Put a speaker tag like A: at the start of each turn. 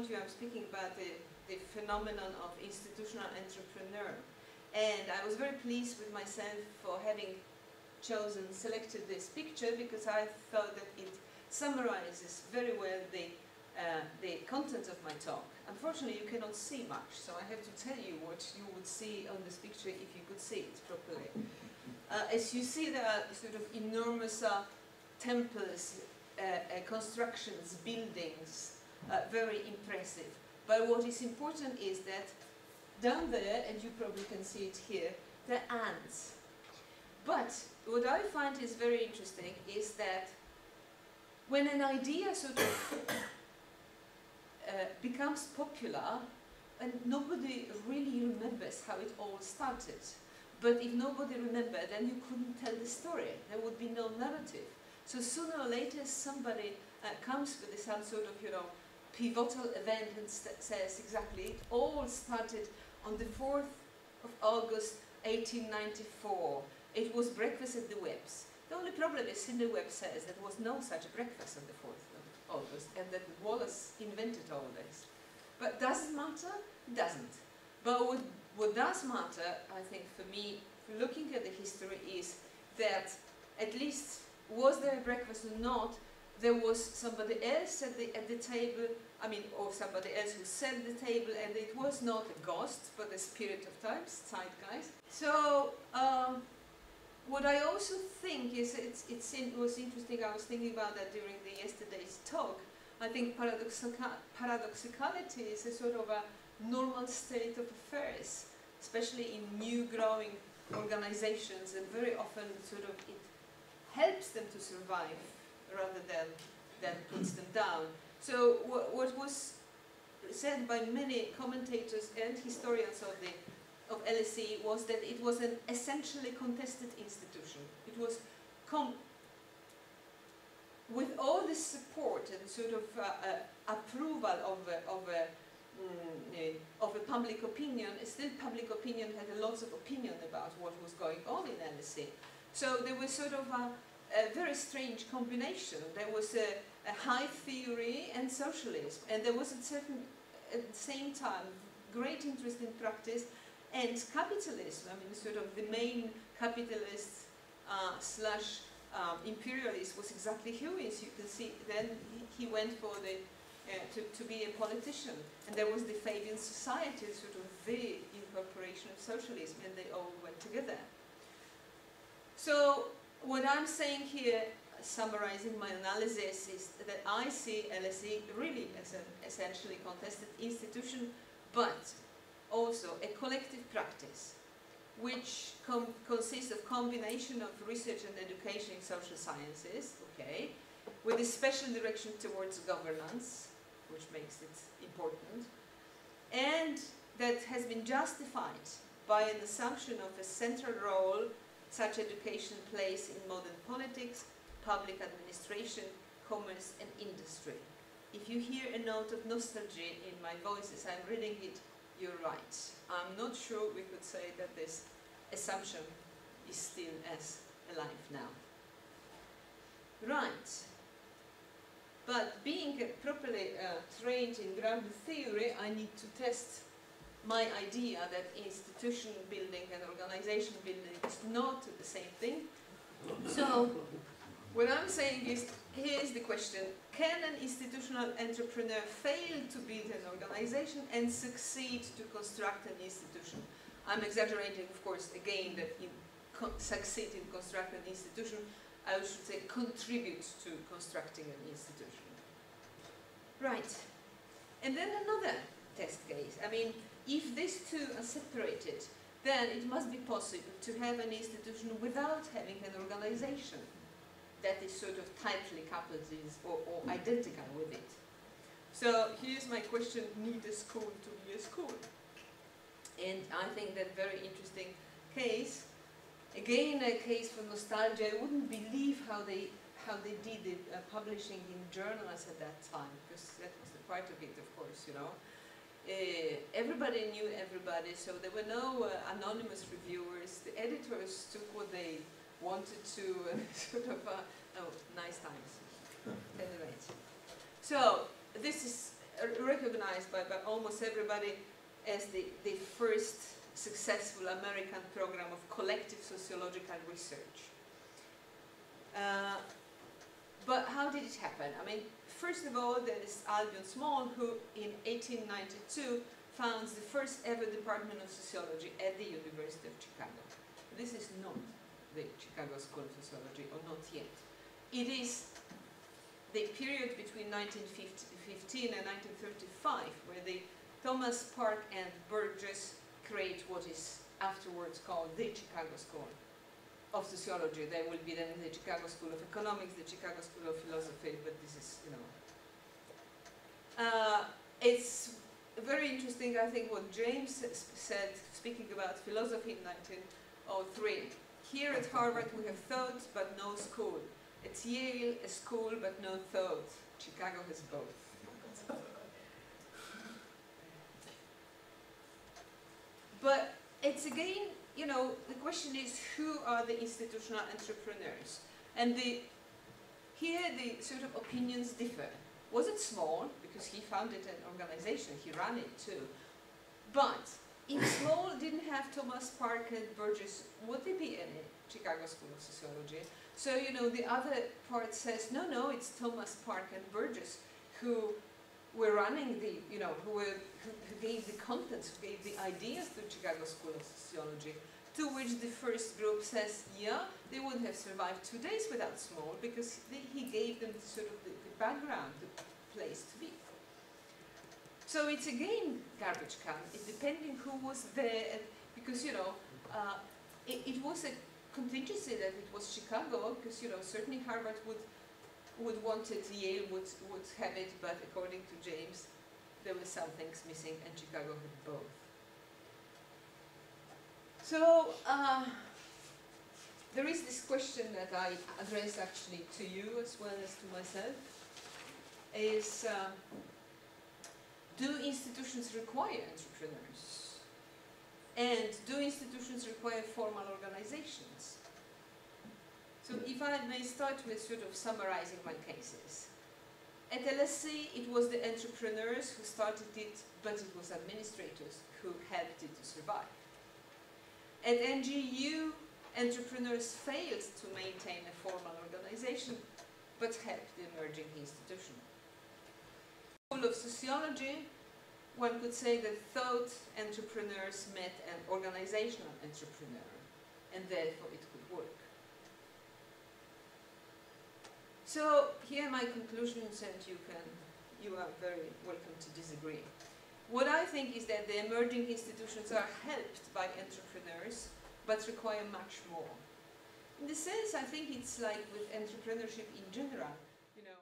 A: told you I'm speaking about the phenomenon of institutional entrepreneur. And I was very pleased with myself for having selected this picture, because I thought that it summarizes very well the content of my talk. Unfortunately, you cannot see much, so I have to tell you what you would see on this picture if you could see it properly. As you see, there are sort of enormous temples, constructions, buildings, very impressive. But what is important is that down there, and you probably can see it here, there are ants. But what I find is very interesting is that when an idea sort of becomes popular, and nobody really remembers how it all started. But if nobody remembered, then you couldn't tell the story. There would be no narrative. So sooner or later, somebody comes with some sort of, pivotal event and says exactly, it all started on the 4th of August, 1894. It was breakfast at the Webbs. The only problem is the Webb says there was no such breakfast on the 4th of August, and that Wallace invented all this. But does it matter? It doesn't. But what does matter, I think, for me, looking at the history, is that at least, was there a breakfast or not, there was somebody else at the table, or somebody else who set the table, and it was not a ghost, but a spirit of times, zeitgeist. So, what I also think is, it was interesting, I was thinking about that during yesterday's talk. I think paradoxicality is a sort of a normal state of affairs, especially in new growing organizations, and very often sort of it helps them to survive rather than puts them down. So what was said by many commentators and historians of LSE was that it was an essentially contested institution. It was with all this support and sort of approval of a public opinion, still public opinion had lots of opinion about what was going on in LSE. So there was sort of a very strange combination. There was a high theory and socialism, and there was at the same time great interest in practice and capitalism. Sort of the main capitalist slash imperialist was exactly Huey's. You can see then he went for to be a politician, and there was the Fabian Society, sort of the incorporation of socialism, and they all went together. So what I'm saying here, summarizing my analysis, is that I see LSE really as an essentially contested institution, but also a collective practice, which consists of combination of research and education in social sciences, okay, with a special direction towards governance, which makes it important, and that has been justified by an assumption of a central role such education plays in modern politics, public administration, commerce, and industry. If you hear a note of nostalgia in my voice as I'm reading it, you're right. I'm not sure we could say that this assumption is still as alive now. Right. But being properly trained in grounded theory, I need to test my idea that institution building and organization building is not the same thing. So, what I'm saying is, here's the question: can an institutional entrepreneur fail to build an organization and succeed to construct an institution? I'm exaggerating, of course, again, that in succeed in constructing an institution, I should say contribute to constructing an institution. Right. And then another test case. If these two are separated, then it must be possible to have an institution without having an organization that is sort of tightly coupled or identical with it. So here's my question: need a school to be a school? And I think that very interesting case, again a case for nostalgia. I wouldn't believe how they did the publishing in journals at that time, because that was the part of it, of course, Everybody knew everybody, so there were no anonymous reviewers. The editors took what they wanted to, sort of, nice times. Anyway, so this is recognized by almost everybody as the first successful American program of collective sociological research. But how did it happen? I mean, first of all, there is Albion Small, who in 1892 founds the first ever Department of Sociology at the University of Chicago. This is not the Chicago School of Sociology, or not yet. It is the period between 1915 and 1935, where the Thomas Park and Burgess create what is afterwards called the Chicago School of Sociology. There will be then the Chicago School of Economics, the Chicago School of Philosophy, but this is, you know. It's very interesting, I think, what James said, speaking about philosophy in 1903. Here at Harvard we have thought, but no school. At Yale, a school, but no thought. Chicago has both. But it's again, you know, the question is, who are the institutional entrepreneurs? And here the sort of opinions differ. Was it Small? Because he founded an organization, he ran it too. But if Small didn't have Thomas Park and Burgess, would there be any Chicago School of Sociology? So, you know, the other part says, no, it's Thomas Park and Burgess who were running the, you know, who gave the contents, who gave the ideas to Chicago School of Sociology, to which the first group says, yeah, they wouldn't have survived 2 days without Small, because he gave them sort of the background, the place to be. So it's again garbage can, it depending who was there, and because, you know, it was a contingency that it was Chicago, because, you know, certainly Harvard would want it, Yale would have it, but according to James, there were some things missing, and Chicago had both. So there is this question that I addressed actually to you as well as to myself, is do institutions require entrepreneurs? And do institutions require formal organizations? So if I may start with sort of summarizing my cases. At LSE, it was the entrepreneurs who started it, but it was administrators who helped it to survive. At NGU, entrepreneurs failed to maintain a formal organization, but helped the emerging institution. School of Sociology, one could say that thought entrepreneurs met an organizational entrepreneur, and therefore it could work. So here are my conclusions, and you are very welcome to disagree. What I think is that the emerging institutions are helped by entrepreneurs, but require much more. In the sense, I think it's like with entrepreneurship in general, you know.